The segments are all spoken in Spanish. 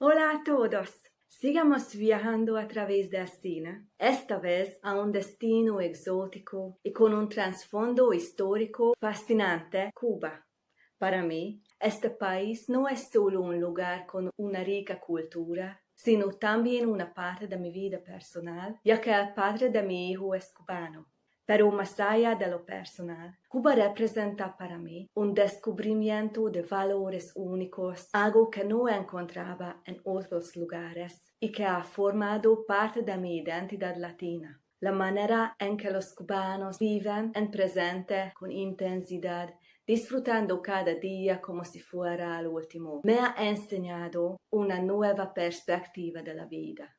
Hola a todos. Sigamos viajando a través del cine, esta vez a un destino exótico y con un trasfondo histórico fascinante, Cuba. Para mí, este país no es solo un lugar con una rica cultura, sino también una parte de mi vida personal, ya que el padre de mi hijo es cubano. Pero más allá de lo personal, Cuba representa para mí un descubrimiento de valores únicos, algo que no encontraba en otros lugares y que ha formado parte de mi identidad latina. La manera en que los cubanos viven en presente con intensidad, disfrutando cada día como si fuera el último, me ha enseñado una nueva perspectiva de la vida.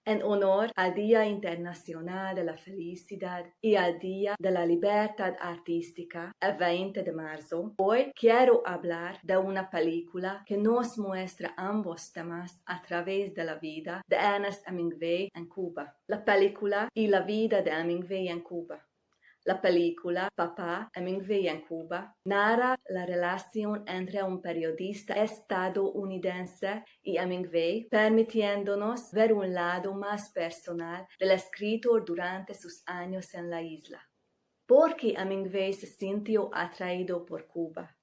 En honor al Día Internacional de la Felicidad y al Día de la Libertad Artística, el 20 de marzo, hoy quiero hablar de una película que nos muestra ambos temas a través de la vida de Ernest Hemingway en Cuba. La película y la vida de Hemingway en Cuba. La película Papá, Hemingway en Cuba narra la relación entre un periodista estadounidense y Hemingway, permitiéndonos ver un lado más personal del escritor durante sus años en la isla. ¿Por qué Hemingway se sintió atraído por Cuba?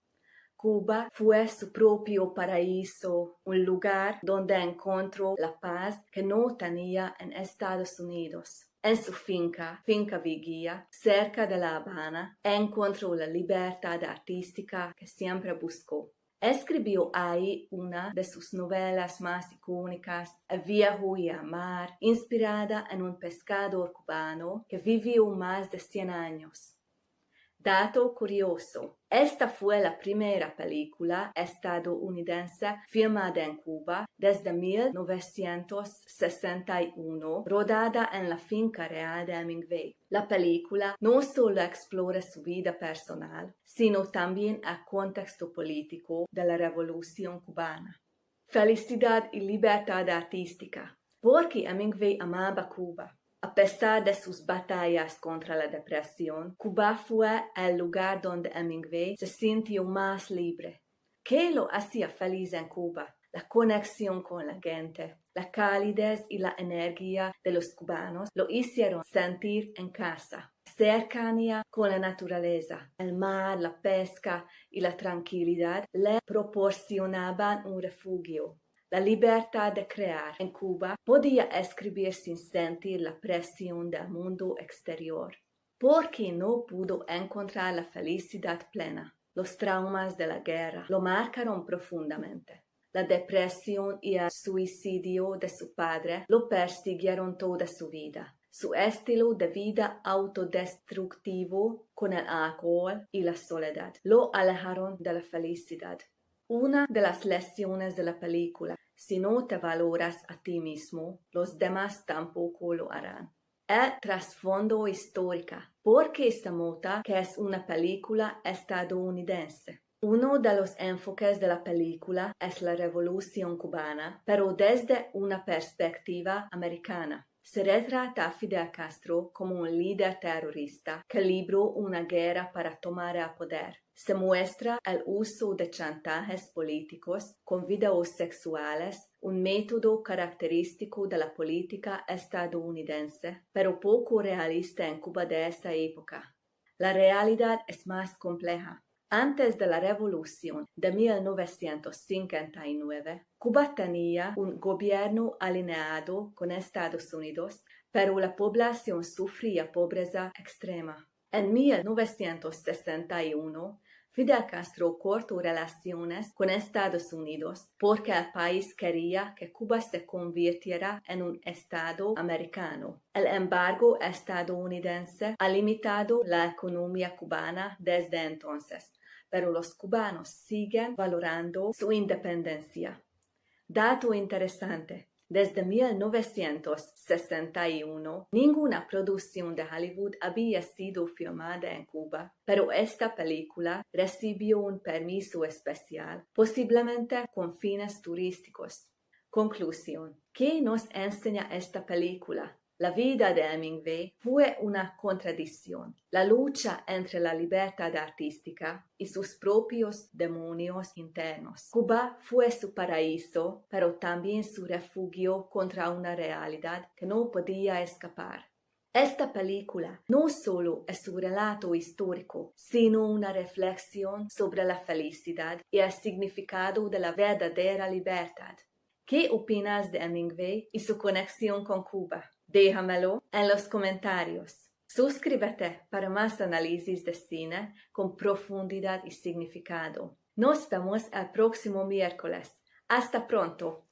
Cuba fue su propio paraíso, un lugar donde encontró la paz que no tenía en Estados Unidos. En su Finca Vigía, cerca de La Habana, encontró la libertad artística que siempre buscó. Escribió ahí una de sus novelas más icónicas, El viejo y el mar, inspirada en un pescador cubano que vivió más de 100 años. Dato curioso, esta fue la primera película estadounidense filmada en Cuba desde 1961, rodada en la finca real de Hemingway. La película no solo explora su vida personal, sino también el contexto político de la Revolución cubana. Felicidad y libertad artística. Porque Hemingway amaba Cuba. A pesar de sus batallas contra la depresión, Cuba fue el lugar donde Hemingway se sintió más libre. ¿Qué lo hacía feliz en Cuba? La conexión con la gente, la calidez y la energía de los cubanos lo hicieron sentir en casa. Cercanía con la naturaleza, el mar, la pesca y la tranquilidad le proporcionaban un refugio. La libertad de crear. En Cuba podía escribir sin sentir la presión del mundo exterior, porque no pudo encontrar la felicidad plena. Los traumas de la guerra lo marcaron profundamente. La depresión y el suicidio de su padre lo persiguieron toda su vida. Su estilo de vida autodestructivo con el alcohol y la soledad lo alejaron de la felicidad. Una de las lecciones de la película: si no te valoras a ti mismo, los demás tampoco lo harán. El trasfondo histórico. ¿Por qué se nota que es una película estadounidense? Uno de los enfoques de la película es la Revolución cubana, pero desde una perspectiva americana. Se retrata a Fidel Castro como un líder terrorista que libró una guerra para tomar el poder. Se muestra el uso de chantajes políticos con videos sexuales, un método característico de la política estadounidense, pero poco realista en Cuba de esa época. La realidad es más compleja. Antes de la Revolución de 1959, Cuba tenía un gobierno alineado con Estados Unidos, pero la población sufría pobreza extrema. En 1961, Fidel Castro cortó relaciones con Estados Unidos porque el país quería que Cuba se convirtiera en un estado americano. El embargo estadounidense ha limitado la economía cubana desde entonces, pero los cubanos siguen valorando su independencia. Dato interesante. Desde 1961, ninguna producción de Hollywood había sido filmada en Cuba, pero esta película recibió un permiso especial, posiblemente con fines turísticos. Conclusión. ¿Qué nos enseña esta película? La vida de Hemingway fue una contradicción, la lucha entre la libertad artística y sus propios demonios internos. Cuba fue su paraíso, pero también su refugio contra una realidad que no podía escapar. Esta película no solo es un relato histórico, sino una reflexión sobre la felicidad y el significado de la verdadera libertad. ¿Qué opinas de Hemingway y su conexión con Cuba? Déjamelo en los comentarios. Suscríbete para más análisis de cine con profundidad y significado. Nos vemos el próximo miércoles. Hasta pronto.